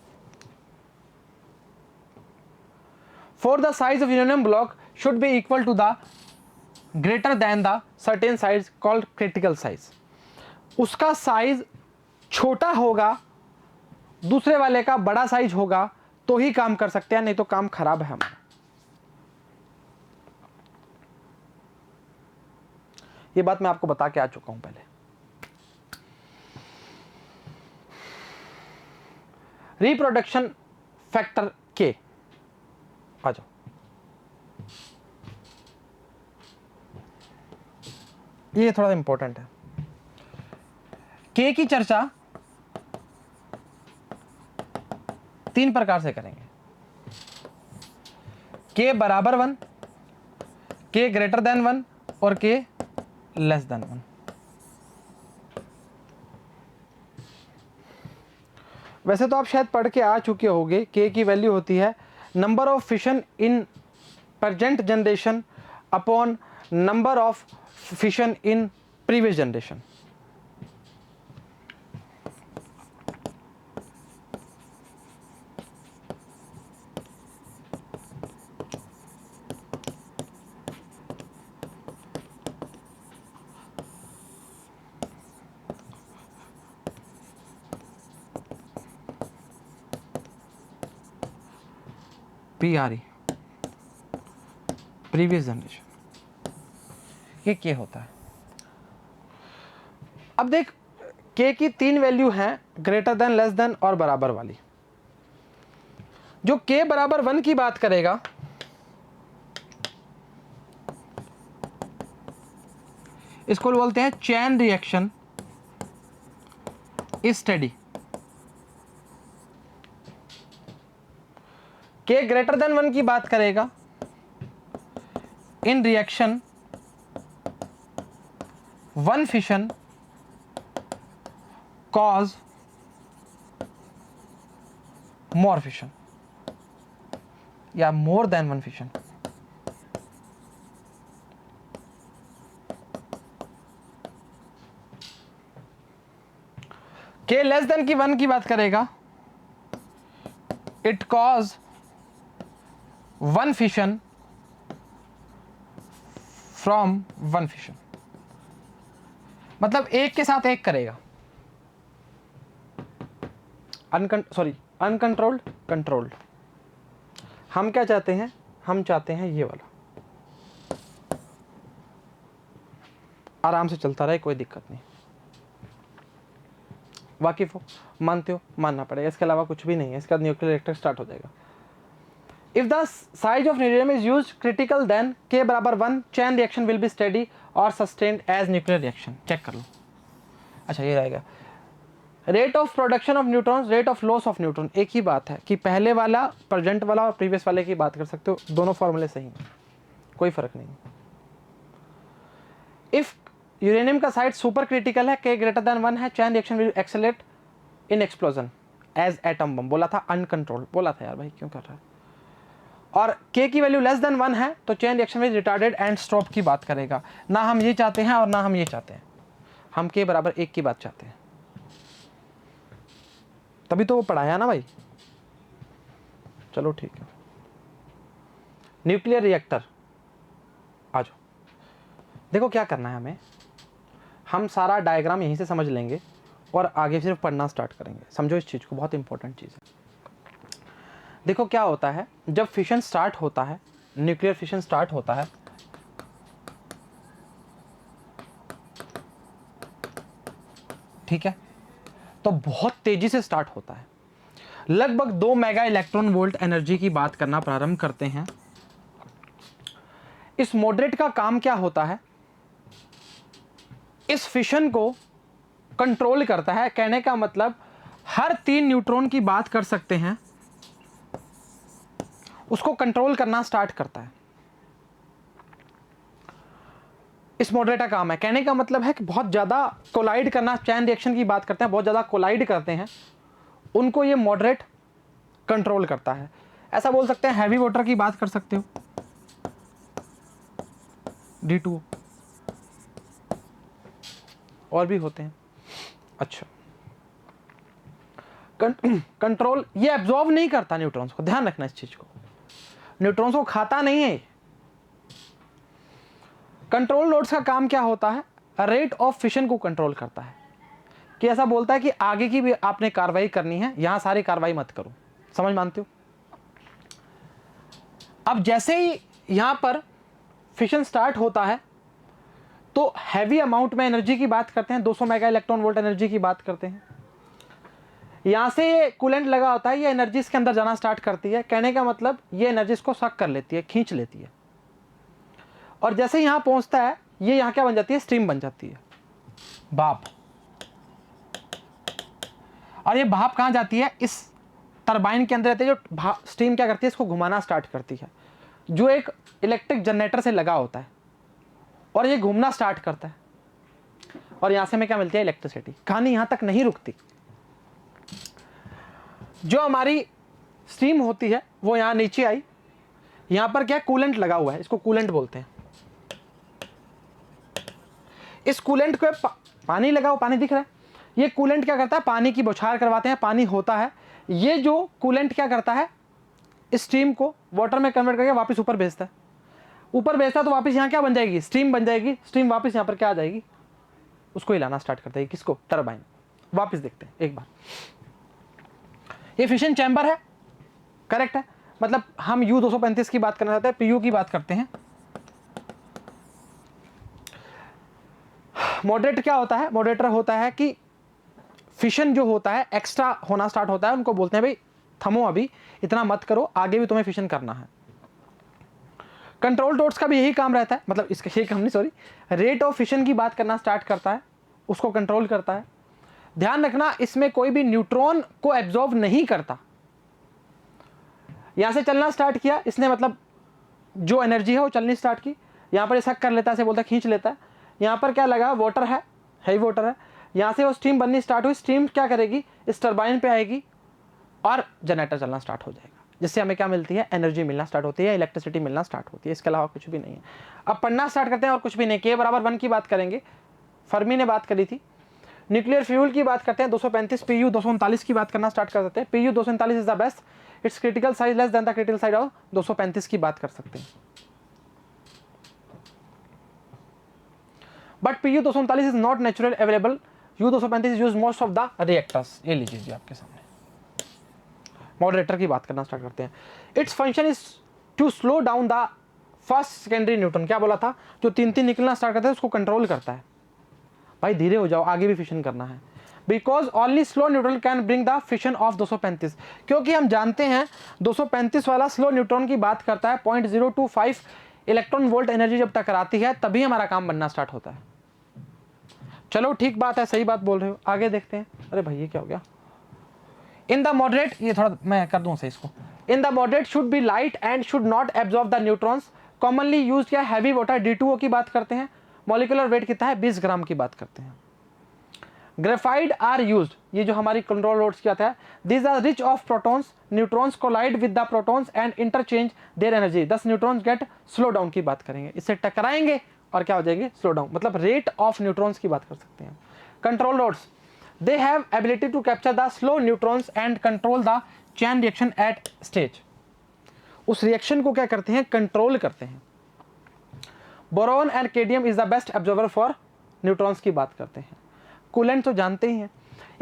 For the size of uranium block should be equal to the greater than the certain size called critical size. उसका साइज छोटा होगा, दूसरे वाले का बड़ा साइज होगा, तो ही काम कर सकते हैं, नहीं तो काम खराब है हमारा। ये बात मैं आपको बता के आ चुका हूं पहले। रिप्रोडक्शन फैक्टर के, आ जाओ। ये थोड़ा इंपॉर्टेंट है। के की चर्चा 3 प्रकार से करेंगे। के बराबर 1, के ग्रेटर देन 1 और के लेस देन 1। वैसे तो आप शायद पढ़ के आ चुके होंगे। के की वैल्यू होती है number of fission in present generation upon number of fission in previous generation. PRE previous generation, ये के होता है। अब देख, के की 3 वैल्यू हैं, ग्रेटर देन, लेस देन और बराबर वाली। जो के बराबर 1 की बात करेगा, इसको बोलते हैं chain reaction is steady. K greater than 1 की बात करेगा, in reaction 1 fission cause more fission या more than 1 fission. K less than की 1 की बात करेगा, it cause 1 fission from 1 fission. मतलब एक के साथ एक करेगा। Uncontrolled, controlled. हम क्या चाहते हैं, हम चाहते हैं ये वाला आराम से चलता रहे, कोई दिक्कत नहीं। वाकिफ हो, मानते हो, मानना पड़ेगा, इसके अलावा कुछ भी नहीं है। इसके बाद न्यूक्लियर रिएक्टर स्टार्ट हो जाएगा। If the size of न्यूक्लियम is used critical, then K बराबर 1 chain reaction will be steady और sustained as nuclear reaction। Check कर लो। अच्छा ये रहेगा, rate of production of neutrons, rate of loss of neutron, एक ही बात है कि पहले वाला, प्रेजेंट वाला और प्रीवियस वाले की बात कर सकते हो, दोनों फॉर्मूले सही हैं, कोई फर्क नहीं। इफ यूरेनियम का साइड सुपर क्रिटिकल है, K ग्रेटर देन 1 है, chain reaction will accelerate in explosion as atom bomb, बोला था अनकंट्रोल्ड, बोला था यार भाई क्यों कर रहा है। और K की वैल्यू लेस देन 1 है तो चैन reaction will retarded and stop की बात करेगा। ना हम ये चाहते हैं और ना हम ये चाहते हैं, हम K बराबर 1 की बात चाहते हैं, तभी तो वो पढ़ाया ना भाई। चलो ठीक है, न्यूक्लियर रिएक्टर आ जाओ। देखो क्या करना है हमें, हम सारा डायग्राम यहीं से समझ लेंगे और आगे सिर्फ पढ़ना स्टार्ट करेंगे। समझो इस चीज़ को, बहुत इंपॉर्टेंट चीज़ है। देखो क्या होता है, जब फिशन स्टार्ट होता है, न्यूक्लियर फिशन स्टार्ट होता है, ठीक है, तो बहुत तेजी से स्टार्ट होता है, लगभग 2 मेगा इलेक्ट्रॉन वोल्ट एनर्जी की बात करना प्रारंभ करते हैं। इस मॉडरेट का काम क्या होता है, इस फिशन को कंट्रोल करता है। कहने का मतलब हर 3 न्यूट्रॉन की बात कर सकते हैं, उसको कंट्रोल करना स्टार्ट करता है। इस मॉडरेट का काम है, कहने का मतलब है कि बहुत ज़्यादा कोलाइड करना, चैन रिएक्शन की बात करते हैं, बहुत ज़्यादा कोलाइड करते हैं, उनको ये मॉडरेट कंट्रोल करता है। ऐसा बोल सकते हैं, हैवी वाटर की बात कर सकते हो, D2, और भी होते हैं। अच्छा, कंट्रोल ये एब्जॉर्ब नहीं करता न्यूट्रॉन्स को, ध्यान रखना इस चीज को, न्यूट्रॉन्स को खाता नहीं है। कंट्रोल नोड्स का काम क्या होता है, रेट ऑफ फिशन को कंट्रोल करता है, कि ऐसा बोलता है कि आगे की भी आपने कार्रवाई करनी है, यहां सारी कार्रवाई मत करो। समझ मानते हो? अब जैसे ही यहां पर फिशन स्टार्ट होता है तो हैवी अमाउंट में एनर्जी की बात करते हैं, 200 मेगा इलेक्ट्रॉन वोल्ट एनर्जी की बात करते हैं। यहां से कूलेंट लगा होता है, ये एनर्जी इसके अंदर जाना स्टार्ट करती है। कहने का मतलब ये एनर्जी इसको सक कर लेती है, खींच लेती है, और जैसे यहां पहुंचता है ये यहां क्या बन जाती है, स्ट्रीम बन जाती है, भाप। और ये भाप कहां जाती है, इस टरबाइन के अंदर रहती है, जो स्टीम क्या करती है, इसको घुमाना स्टार्ट करती है, जो एक इलेक्ट्रिक जनरेटर से लगा होता है, और ये घूमना स्टार्ट करता है, और यहां से हमें क्या मिलती है, इलेक्ट्रिसिटी। कहानी यहां तक नहीं रुकती, जो हमारी स्टीम होती है वो यहां नीचे आई, यहां पर क्या कूलेंट लगा हुआ है, इसको कूलेंट बोलते हैं। इस कूलेंट को पानी लगा हुआ, पानी दिख रहा है, ये कूलेंट क्या करता है, पानी की बौछार करवाते हैं, पानी होता है, ये जो कूलेंट क्या करता है, स्टीम को वाटर में कन्वर्ट करके वापस ऊपर भेजता है, ऊपर भेजता है तो वापस यहाँ क्या बन जाएगी, स्टीम बन जाएगी। स्टीम वापस यहाँ पर क्या आ जाएगी, उसको हिलाना स्टार्ट कर देगी, किसको, टरबाइन। वापस देखते हैं एक बार, ये फिशन चैम्बर है, करेक्ट है, मतलब हम U235 की बात करना चाहते हैं, PU की बात करते हैं। मॉडरेटर क्या होता है, मॉडरेटर होता है कि फिशन जो होता है एक्स्ट्रा होना स्टार्ट होता है, उनको बोलते हैं भाई थमो, अभी इतना मत करो, आगे भी तुम्हें फिशन करना है। कंट्रोल नोड्स का भी यही काम रहता है, मतलब इसका यही काम नहीं, सॉरी, रेट ऑफ फिशन की बात करना स्टार्ट करता है, उसको कंट्रोल करता है। ध्यान रखना इसमें कोई भी न्यूट्रॉन को एब्जॉर्ब नहीं करता। यहां से चलना स्टार्ट किया इसने, मतलब जो एनर्जी है वो चलनी स्टार्ट की, यहां पर शक कर लेता है, बोलता है खींच लेता है। यहां पर क्या लगा, वाटर है, हैवी वाटर है, यहां से वो स्टीम बननी स्टार्ट हुई, स्टीम क्या करेगी, इस टरबाइन पे आएगी और जनरेटर चलना स्टार्ट हो जाएगा, जिससे हमें क्या मिलती है, एनर्जी मिलना स्टार्ट होती है, इलेक्ट्रिसिटी मिलना स्टार्ट होती है। इसके अलावा कुछ भी नहीं है। अब पढ़ना स्टार्ट करते हैं, और कुछ भी नहीं। K बराबर 1 की बात करेंगे, फर्मी ने बात करी थी। न्यूक्लियर फ्यूल की बात करते हैं, 235, PU 239 की बात करना स्टार्ट कर देते हैं। PU 239 is the best, it's critical size less than the critical size of 235 की बात कर सकते हैं। But PU 239 is not natural available, U235 use most of the reactors. ये लीजिए जी आपके सामने, मॉडरेटर की बात करना स्टार्ट करते हैं। Its function is to slow down the first secondary neutron, क्या बोला था, जो 3 निकलना स्टार्ट करता है उसको कंट्रोल करता है, भाई धीरे हो जाओ, आगे भी फिशन करना है। Because only slow neutron can bring the fission of 235, क्योंकि हम जानते हैं 235 वाला स्लो न्यूट्रॉन की बात करता है, 0.025 इलेक्ट्रॉन वोल्ट एनर्जी जब टकराती है तभी हमारा काम बनना स्टार्ट होता है। चलो ठीक बात है, सही बात बोल रहे हो, आगे देखते हैं। अरे भाई ये क्या हो गया, इन द मॉडरेट, ये थोड़ा मैं कर दूं सही इसको, in the moderate should be light and should not absorb the neutrons, commonly use या हैवी वाटर D2O की बात करते हैं, मॉलिक्यूलर वेट कितना है 20 ग्राम की बात करते हैं। ग्रेफाइड आर यूज्ड, ये जो हमारी कंट्रोल रोड्स की आता है, these are rich of protons, neutrons collide with the protons and interchange their energy, thus neutrons get slow down की बात करेंगे, इससे टकराएंगे और क्या हो जाएंगे स्लो डाउन, मतलब रेट ऑफ न्यूट्रॉन्स की बात कर सकते हैं। Control rods, they have ability to capture the slow neutrons and control the chain reaction at stage, उस रिएक्शन को क्या करते हैं कंट्रोल करते हैं। Boron and cadmium is the best absorber for neutrons की बात करते हैं। कूलेंट तो जानते ही हैं,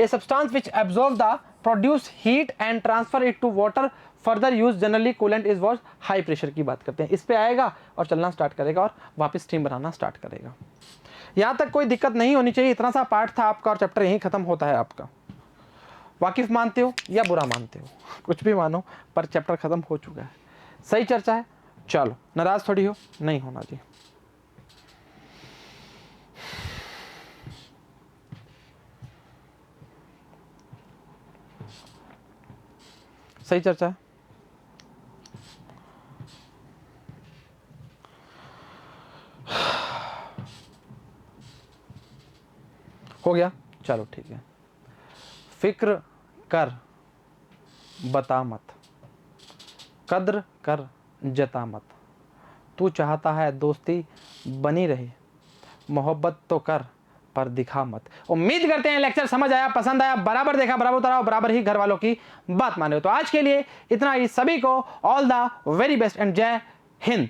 a substance which absorb the produce heat and transfer it to water further use generally coolant is was high pressure की बात करते हैं, इस पे आएगा और चलना स्टार्ट करेगा और वापस स्टीम बनाना स्टार्ट करेगा। यहाँ तक कोई दिक्कत नहीं होनी चाहिए, इतना सा पार्ट था आपका और चैप्टर यहीं खत्म होता है आपका। वाकिफ मानते हो या बुरा मानते हो, कुछ भी मानो, पर चैप्टर खत्म हो चुका है। सही चर्चा है, चलो नाराज थोड़ी हो, नहीं होना जी। सही चर्चा है, हो गया, चलो ठीक है। फिक्र कर बता मत, कद्र कर जता मत, तू चाहता है दोस्ती बनी रहे, मोहब्बत तो कर पर दिखा मत। उम्मीद करते हैं लेक्चर समझ आया, पसंद आया, बराबर देखा, बराबर उतारा, बराबर ही घर वालों की बात माने। तो आज के लिए इतना ही, सभी को all the very best and जय हिंद।